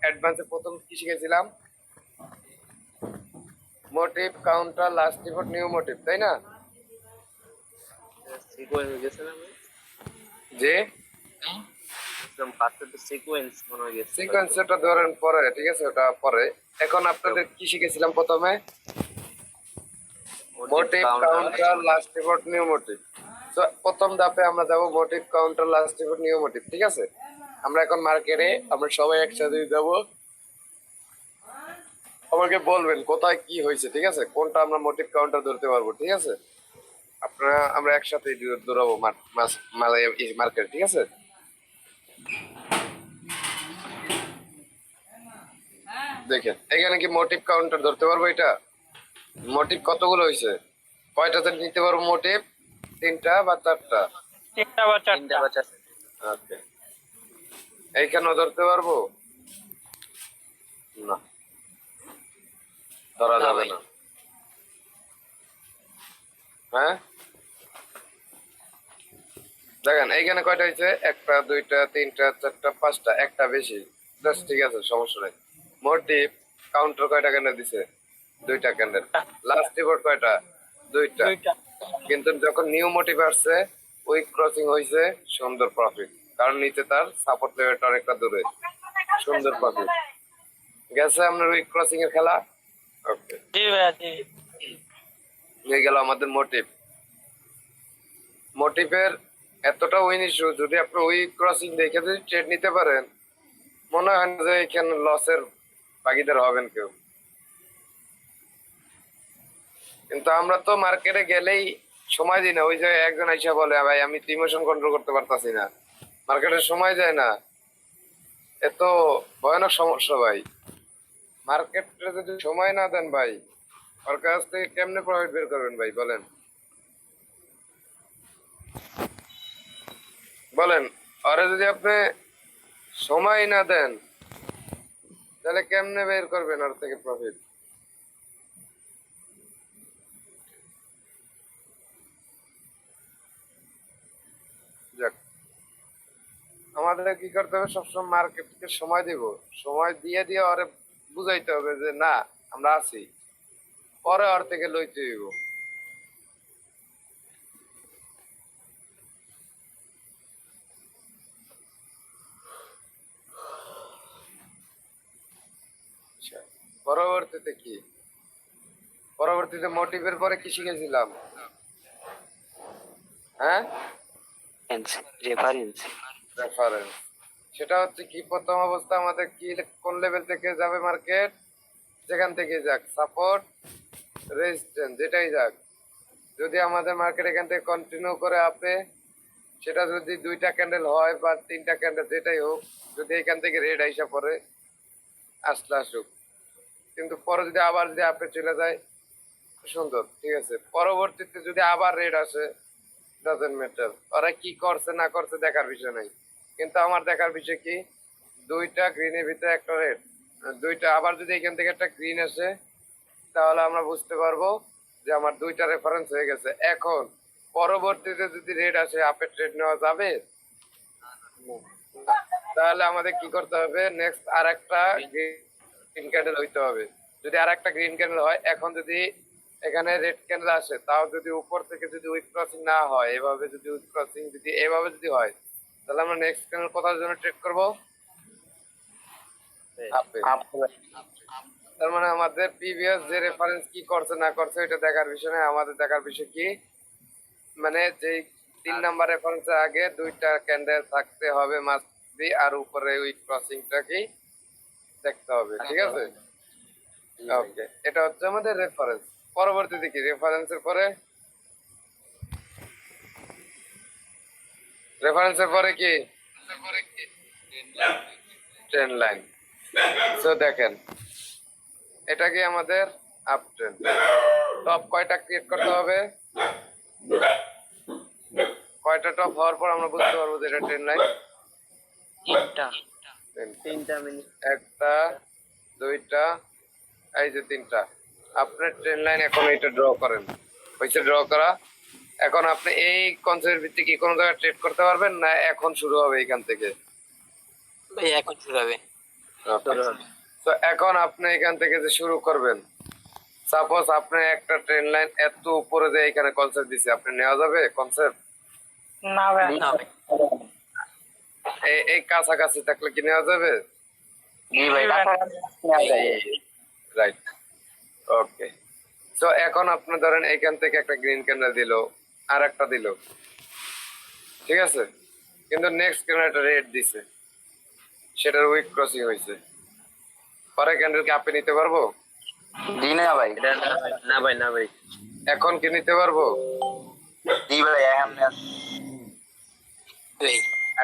অ্যাডভান্সে প্রথম কি শিখেছিলাম? Motive, counter, last report, new motive, তাই না? সিকোয়েন্স গেছে না যে একদম ফার্স্টে সিকোয়েন্স মনে হয় গেছে। সিকোয়েন্সটা ধরেন পরে, ঠিক আছে, ওটা পরে। এখন আপনাদের কি শিখেছিলাম প্রথমে? Motive, counter, last report, new motive. তো প্রথম ধাপে আমরা যাব motive, counter, last report, new motive, ঠিক আছে? আমরা এখন মার্কেটে আমরা সবাই একসাথে যাব। আমাকে বলবেন কোথায় কি হয়েছে, ঠিক আছে? কোনটা আমরা মোটিভ কাউন্টার ধরতে পারবো, ঠিক আছে? আপনারা আমরা একসাথে দৌড়াবো মার্কেট, ঠিক আছে? দেখেন এখানে কি মোটিভ কাউন্টার ধরতে পারবো? এটা মোটিভ কতগুলো হয়েছে, কয়টাতে নিতে পারবো মোটিভ? 3টা বা 4টা? 3টা বা 4টা। ওকে, এইখানেও ধরতে পারবো না? ধরা যাবে না। হ্যাঁ দেখেন এইখানে কয়টা হয়েছে? 1টা, 2টা, 3টা, 4টা, 5টা, একটা বেশি। জাস্ট ঠিক আছে, সমস্যা নাই। মোটিভ কাউন্টার কয়টা ক্যান্ডেল দিছে? 2টা ক্যান্ডেল। লাস্ট রিপোর্ট কয়টা? 2টা। কিন্তু যখন নিউ মোটিভ আসছে, উইক ক্রসিং হয়েছে, সুন্দর প্রফিট, কারণ নিচে তার সাপোর্ট লেভেলটা অনেকটা দূরে, সুন্দর প্রফিট গেছে আপনার উইক ক্রসিং এর খেলা। ওকে, জি ভাইয়া জি। হয়ে গেল আমাদের মোটিভ। মোটিভের এতটা উইন ইস্যু, যদি আপনি উইক ক্রসিং দেখে যদি ট্রেড নিতে পারেন, মনে হয় না যে এখানে লসের ভাগিদার হবেন কেউ। কিন্তু আমরা তো মার্কেটে গেলেই সময় দিই না। ওই যে একজন আইসা বলে ভাই আমি তো ইমোশন কন্ট্রোল করতে পারতাছি না, মার্কেটে সময় যায় না। এত ভয়ানক সমস্যা ভাই। মার্কেটে যদি সময় না দেন ভাই, ওর কাছ থেকে কেমনে প্রফিট বের করবেন ভাই? বলেন বলেন, ওরে যদি আপনি সময় না দেন, তাহলে কেমনে বের করবেন ওর থেকে প্রফিট? যাক, আমাদের কি করতে হবে? সবসময় মার্কেটকে সময় দিব, সময় দিয়ে দিয়ে ওরে বুঝাইতে হবে যে না আমরা আছি, পরে ওর থেকে লইতে হইব। আচ্ছা, পরবর্তীতে কি? পরবর্তীতে মোটিভের পরে কি শিখেছিলাম? হ্যাঁ, রেফারেন্স। রেফারেন্স। সেটা হচ্ছে কি, প্রথম অবস্থা আমাদের কি, কোন লেভেল থেকে যাবে মার্কেট? যেখান থেকে যাক, সাপোর্ট, রেজিস্ট্যান্স, যেটাই যাক, যদি আমাদের মার্কেট এখান থেকে কন্টিনিউ করে আপে, সেটা যদি 2টা ক্যান্ডেল হয় বা 3টা ক্যান্ডেল, যেটাই হোক, যদি এখান থেকে রেড আইসা পড়ে, আসলে আসুক। কিন্তু পরে যদি আবার যদি আপে চলে যায়, সুন্দর, ঠিক আছে। পরবর্তীতে যদি আবার রেড আসে, ডাজেন্ট ম্যাটার, ওরা কি করছে না করছে দেখার বিষয় নাই। কিন্তু আমার দেখার বিষয় কি, 2টা গ্রিনের ভিতরে একটা রেড, 2টা আবার যদি এখান থেকে একটা গ্রিন আসে, তাহলে আমরা বুঝতে পারবো যে আমার 2টা রেফারেন্স হয়ে গেছে। এখন পরবর্তীতে যদি রেড আসে, আপে ট্রেড নেওয়া যাবে? তাহলে আমাদের কি করতে হবে? নেক্সট আর একটা গ্রিন ক্যান্ডেল হইতে হবে। যদি আর একটা গ্রিন ক্যান্ডেল হয়, এখন যদি এখানে রেড ক্যান্ডেল আসে, তাও যদি উপর থেকে যদি উইক ক্রসিং না হয়, এভাবে যদি উইক ক্রসিং যদি এভাবে যদি হয়, তাহলে আমরা নেক্সট ক্যান্ডেল কোথার জন্য ট্রেড করব? আপে। তার মানে আমাদের প্রিভিয়াস যে রেফারেন্স কি করছে না করছে এটা দেখার বিষয় নয়। আমাদের দেখার বিষয় কি, মানে যে 3 নাম্বার রেফারেন্সের আগে 2টা ক্যান্ডেল থাকতে হবে মাস্ট বি, আর উপরে উইক ক্রসিংটা কি দেখতে হবে, ঠিক আছে? ওকে, এটা হচ্ছে আমাদের রেফারেন্স। পরবর্তীতে কি? রেফারেন্সের পরে কি? Trend line. তো দেখেন, এটা কি আমাদের আপ ট্রেন্ড। টপ কয়টা ক্রিয়েট করতে হবে? কয়টা টপ হওয়ার পর আমরা বুঝতে পারবো যে এটা ট্রেন্ড লাইন? 3টা মিনিট। 1টা, 2টা, এই যে 3টা। আপনার ট্রেন্ড লাইন এখন এটা ড্র করেন, হয়েছে ড্র করা। এখন আপনি এই কনসেপ্টের ভিত্তিতে কি কোনো জায়গায় ট্রেড করতে পারবেন না? এখন শুরু হবে এখান থেকে। ভাই এখন শুরু হবে। তো এখন আপনি এখান থেকে যে শুরু করবেন, সাপোজ আপনি একটা ট্রেন লাইন এত উপরে যে এখানে কনসেপ্ট দিছে, আপনি নেওয়া যাবে কনসেপ্ট? না ভাই না ভাই। এই কাছাকাছি থাকলে কি নেওয়া যাবে? জি ভাই, জি ভাই। নেওয়া যায়। রাইট, ওকে। তো এখন আপনি ধরেন এখান থেকে একটা গ্রিন ক্যান্ডেল দিল, আর একটা দিল, ঠিক আছে, কিন্তু নেক্সট ক্যান্ডেল একটা রেড দিছে, সেটার উইক ক্রসিং হয়েছে, পরে ক্যান্ডেল কি আপনি নিতে পারবো? জি না ভাই। এটা না ভাই, না ভাই। এখন কি নিতে পারবো? জি ভাই, এখন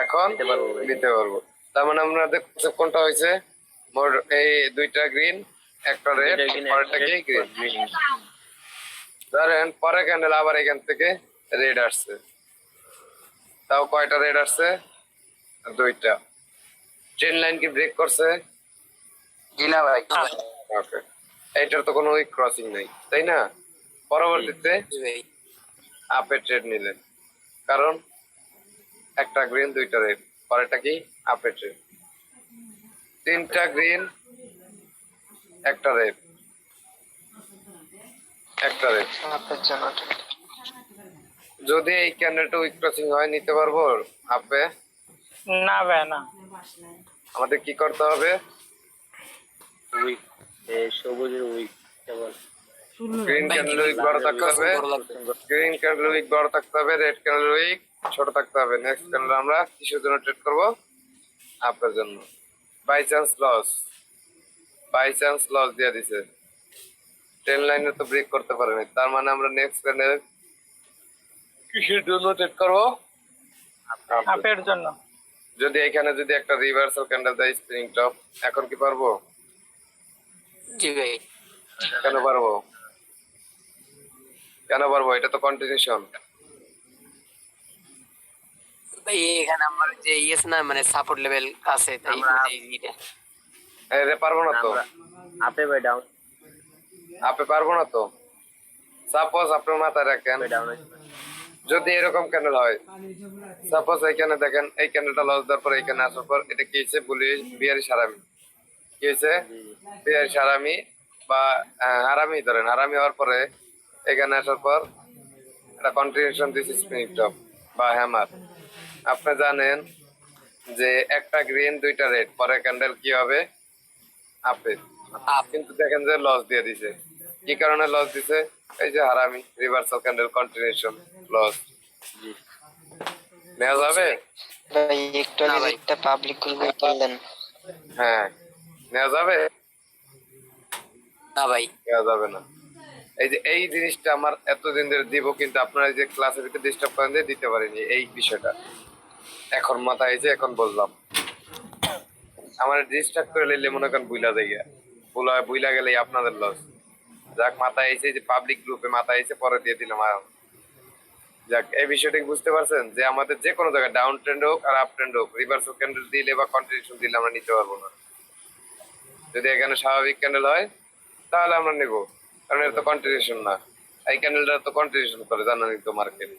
এখন নিতে পারবো ভাই। নিতে পারবো। তার মানে আমরা দেখছি কোনটা হয়েছে, মোট এই দুইটা গ্রিন, একটা রেড, এটা কিনে পরেরটা কি গ্রিন। green। ধরেন পরে ক্যান্ডেল আবার এখান থেকে রেড আসছে, তাও কয়টা রেড আসছে? দুইটা। ট্রেন লাইন কি ব্রেক করছে? জি না ভাই। ওকে, এইটার তো কোনো উইক ক্রসিং নেই, তাই না? পরবর্তীতে আপে ট্রেড নিলেন, কারণ একটা গ্রিন দুইটা রেড, পরেরটা কি আপে ট্রেড। তিনটা গ্রিন, একটা রেড, একটা রেড। যদি এই ক্যান্ডেলটা উইক ক্রসিং হয় নিতে পারবো আপে? না ভাই না। আমাদের কি করতে হবে? উইক, সবুজের উইক কেবল। গ্রিন ক্যান্ডেল উইক বড় থাকতে হবে, গ্রিন ক্যান্ডেল উইক বড় থাকতে হবে, রেড ক্যান্ডেল উইক ছোট থাকতে হবে। নেক্সট ক্যান্ডেল আমরা কিসের জন্য ট্রেড করব? আপের জন্য। By chance loss, by chance loss দিয়ে দিছে, ট্রেন লাইনে তো ব্রেক করতে পারেনি, তার মানে আমরা নেক্সট ক্যান্ডেল কিসের জন্য ট্রেড করব? আপের জন্য। যদি এখানে যদি একটা রিভার্সাল ক্যান্ডেল দেয় স্প্রিং টপ, এখন কি পারবো? জি ভাই। কেন পারবো? কেন পারবো? এটা তো কন্টিনিউশন। ভাই এখানে আমার যে ইয়েস না, মানে সাপোর্ট লেভেল আছে, তাই আমরা- মানে এইটা। এরে পারবো না তো, আমরা আপে ভাই ডাউন, আপে পারবো না তো। সাপোজ আপনার মাথায় রাখেন, ডাউন। যদি এরকম ক্যান্ডেল হয়, সাপোজ এইখানে দেখেন এই ক্যান্ডেলটা লস দেওয়ার পর এখানে আসার পর এটা কি হয়েছে? বিহারি সারামি কি হয়েছে? বিহারি সারামি বা হারামি, ধরেন হারামি হওয়ার পরে এখানে আসার পর একটা কন্টিনিউশন দিচ্ছে স্প্রিং টপ বা হ্যামার। আপনি জানেন যে একটা গ্রিন দুইটা রেড, পরে ক্যান্ডেল কি হবে? আপে। আপ। কিন্তু দেখেন যে লস দিয়ে দিছে, কি কারণে লস দিছে? এই যে হারামি, রিভার্সাল ক্যান্ডেল কন্টিনিউশন, লস। নেওয়া যাবে? ভাই একটু না আগে ভাই। একটা পাবলিক গ্রুপে বললেন, হ্যাঁ, নেওয়া যাবে? না ভাই। নেওয়া যাবে না। এই যে এই জিনিসটা আমার এতদিন ধরে দিব, কিন্তু আপনারা এই যে ক্লাসের ভিতরে ডিস্টার্ব করেন দিয়ে দিতে পারিনি এই বিষয়টা, এখন মাথায় এসে এখন বললাম। আমার ডিস্টার্ব করে নিলে মনে করেন বুইলা দেয়, বুইলা গেলেই আপনাদের লস। যাক, মাথায় এসে যে পাবলিক গ্রুপে মাথায় এসে পরে দিয়ে দিলাম। যাক, এই বিষয়টা কি বুঝতে পারছেন যে আমাদের যে কোনো জায়গায় ডাউন ট্রেন্ড হোক আর আপ ট্রেন্ড হোক, রিভার্সাল ক্যান্ডেল দিলে বা কন্টিনিউশন দিলে আমরা নিতে পারবো না। যদি এখানে স্বাভাবিক ক্যান্ডেল হয় তাহলে আমরা নেব, কারণ এটা তো কন্টিনিউশন না। এই ক্যান্ডেলটা তো কন্টিনিউশন করে, জানেনই তো মার্কেট।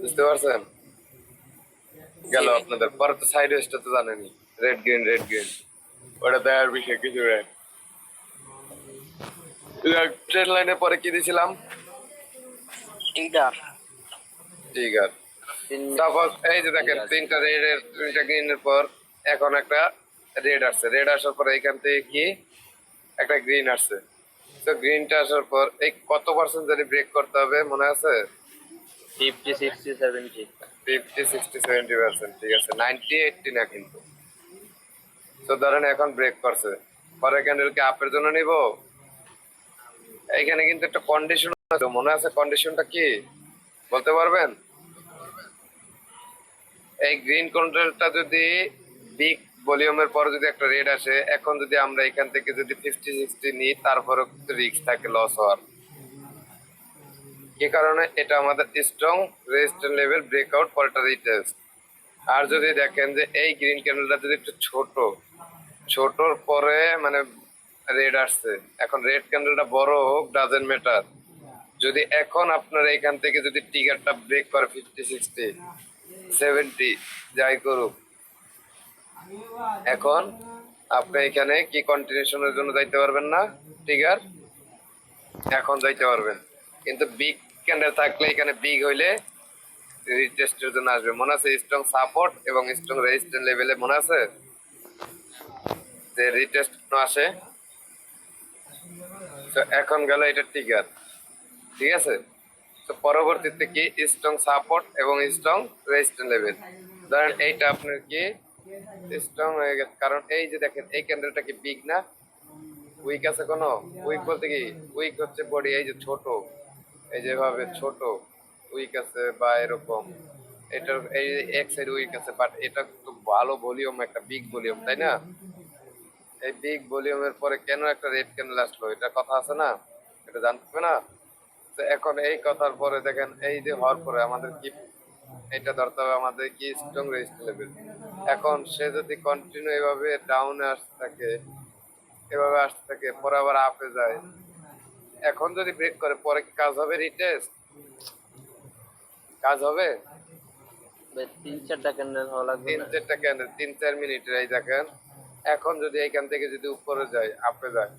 বুঝতে পারছেন? গেল আপনাদের পরে তো সাইড ওয়েস্টটা তো জানেনই, রেড গ্রিন রেড গ্রিন, ওটা দেওয়ার বিষয় কিছু নেই। ট্রেন লাইনের পরে কি দিয়েছিলাম? টিগার। ঠিক আছে, তারপর এই যে দেখেন তিনটা রেড এর, তিনটা গ্রিনের পর এখন একটা রেড আসছে, রেড আসার পর এখান থেকে কি একটা গ্রিন আসছে। তো গ্রিনটা আসার পর এই কত পার্সেন্ট জানি ব্রেক করতে হবে মনে আছে? 50, 60, 70। 50, 60, 70%। ঠিক আছে, 90, 80 না কিন্তু। তো ধরেন এখন ব্রেক করছে, পরে ক্যান্ডেলকে আপের জন্য নিব। এইখানে কিন্তু একটা কন্ডিশন আছে, মনে আছে কন্ডিশনটা কি বলতে পারবেন? এই গ্রিন ক্যান্ডেলটা যদি বিগ ভলিউমের পর যদি একটা রেড আসে, এখন যদি আমরা এখান থেকে যদি 50, 60 নিই, তারপরেও কিন্তু রিস্ক থাকে লস হওয়ার। কি কারণে? এটা আমাদের স্ট্রং রেজিস্ট্যান্স লেভেল ব্রেকআউট পরেটা রিটেস্ট। আর যদি দেখেন যে এই গ্রিন ক্যান্ডেলটা যদি একটু ছোটর পরে মানে রেড আসছে, এখন রেড ক্যান্ডেলটা বড় হোক ডাজেন্ট ম্যাটার, যদি এখন আপনার এখান থেকে যদি টিগারটা ব্রেক করে 50, 60, 70 যাই করুক, এখন আপনি এখানে কি কন্টিনিউশনের জন্য যাইতে পারবেন না ট্রিগার, এখন যাইতে পারবেন, কিন্তু বিগ ক্যান্ডেল থাকলে এখানে বিগ হইলে রিটেস্টের জন্য আসবে। মনে আছে স্ট্রং সাপোর্ট এবং স্ট্রং রেজিস্ট্যান্স লেভেলে মনে আছে যে রিটেস্ট আসে। তো এখন গেল এটা ট্রিগার, ঠিক আছে। তো পরবর্তীতে কি স্ট্রং সাপোর্ট এবং স্ট্রং রেজিস্ট্যান্স লেভেল। ধরেন এইটা আপনার কি স্ট্রং হয়ে গেছে, কারণ এই যে দেখেন এই ক্যান্ডেলটা কি বিগ না, উইক আছে কোনো? উইক বলতে কি উইক হচ্ছে বডি এই যে ছোট, এই যেভাবে ছোট উইক আছে বা এরকম, এটার এই এক সাইড উইক আছে, বাট এটা তো ভালো ভলিউম, একটা বিগ ভলিউম, তাই না? এই বিগ ভলিউমের পরে কেন একটা রেড ক্যান্ডেল আসলো, এটা কথা আছে না, এটা জানতে হবে না। তো এখন এই কথার পরে দেখেন এই যে হওয়ার পরে আমাদের কি এটা ধরতে হবে, আমাদের কি স্ট্রং রেজিস্ট্যান্স লেভেল। এখন সে যদি কন্টিনিউ এভাবে ডাউনে আসতে থাকে, এভাবে আসতে থাকে, পরে আবার আপে যায়, এখন যদি ব্রেক করে পরে কি কাজ হবে? রিটেস্ট কাজ হবে? ভাই 3-4টা ক্যান্ডেল হওয়া লাগবে তিন না? চারটা ক্যান্ডেল 3-4 মিনিটের, এই দেখেন এখন যদি এইখান থেকে যদি উপরে যায়, আপে যায়,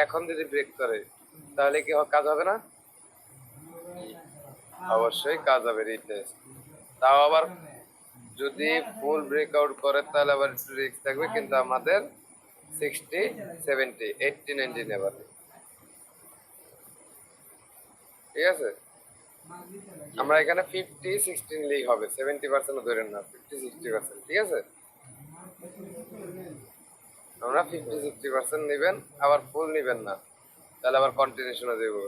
এখন যদি ব্রেক করে তাহলে কি কাজ হবে না? অবশ্যই কাজ হবে রিটেস্ট। তাও আবার যদি ফুল ব্রেকআউট করে তাহলে আবার একটু রিস্ক থাকবে, কিন্তু আমাদের 60, 70, 80, 90 নেবার, ঠিক আছে। আমরা এখানে 50-16 লিগ হবে, 70% ধরেন না, 50-60%, ঠিক আছে। আমরা 50-60% নেবেন, আবার ফুল নেবেন না, তাহলে আবার কন্টিনিউশনে দেবো।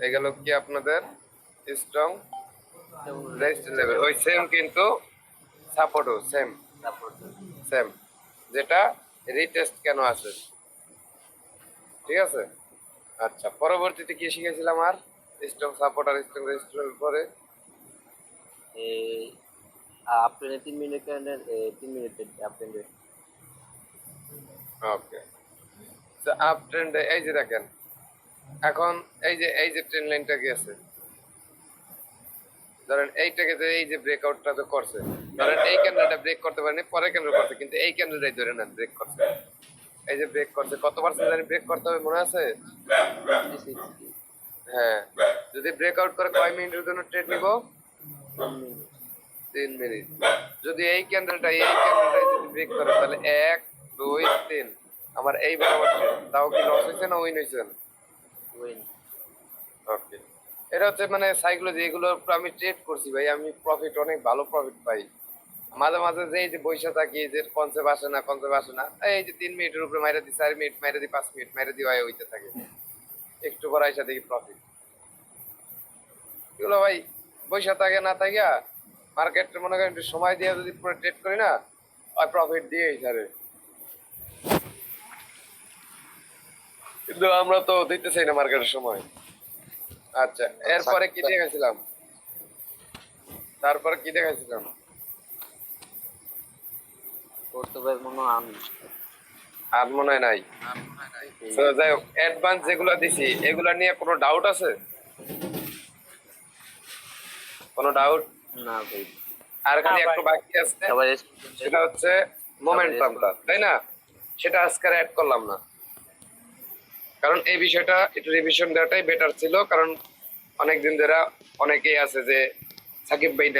এগুলো কি আপনাদের স্ট্রং রেজিস্ট্যান্স লেভেল, ওই সেম কিন্তু সাপোর্টও সেম সেম, যেটা রিটেস্ট কেন আছে, ঠিক আছে। আচ্ছা, পরবর্তীতে কি শিখেছিলাম আর স্ট্রং সাপোর্ট আর স্ট্রং রেজিস্ট্যান্স পরে? এই আপনি 3 মিনিট ক্যান্ডেল 3 মিনিটের আপনি ওকে, তো আপ ট্রেন্ড এই যে দেখেন, এখন এই যে ট্রেন্ড লাইনটা গেছে, ধরেন এইটাকে যে এই যে ব্রেকআউটটা তো করছে, ধরেন এই ক্যান্ডেলটা ব্রেক করতে পারেনি, পরে ক্যান্ডেল করছে, কিন্তু এই ক্যান্ডেলটাই ধরে নেন ব্রেক করছে, এই যে ব্রেক করছে, কত পার্সেন্ট জানি ব্রেক করতে হবে মনে আছে? হ্যাঁ, যদি ব্রেকআউট করে কয় মিনিটের জন্য ট্রেড নিব? 3 মিনিট। যদি এই ক্যান্ডেলটাই যদি ব্রেক করে তাহলে 1, 2, 3 আমার এই বরাবর trade। তাও কি লস হয়েছে না উইন হয়েছে? উইন। ওকে, এটা হচ্ছে মানে সাইকোলজি, এগুলো আমি ট্রেড করছি ভাই, আমি প্রফিট, অনেক ভালো প্রফিট পাই। মাঝে মাঝে যে এই যে বৈশা থাকি, যে কনসেপ্ট আসে না, এই যে 3 মিনিটের উপরে মাইরা দিই, 4 মিনিট মাইরা দিই, 5 মিনিট মাইরা দিই, হয় হইতে থাকে, একটু পর আইসা দেখি প্রফিট। এগুলো ভাই বৈশা থাকে না থাকিয়া মার্কেট মনে করেন একটু সময় দিয়ে যদি পুরো ট্রেড করি না, আর প্রফিট দিয়েই ছাড়ে, কিন্তু আমরা তো দিতে চাই না মার্কেটের সময়। আচ্ছা, এরপরে কি দেখাইছিলাম, তারপরে কি দেখাইছিলাম? করতে পারে মনে হয় আমি আর মনে হয় নাই। তো যাই হোক, অ্যাডভান্স যেগুলো দিছি এগুলা নিয়ে কোনো ডাউট আছে? কোনো ডাউট? না ভাই। আর খালি না একটু ভাই। বাকি আছে, সবাই সেটা হচ্ছে মোমেন্টামটা, তাই না? সেটা আজকে অ্যাড করলাম না, কারণ এই বিষয়টা একটু রিভিশন দেওয়াটাই বেটার ছিল, কারণ অনেকদিন ধরে অনেকেই আছে যে সাকিব ভাই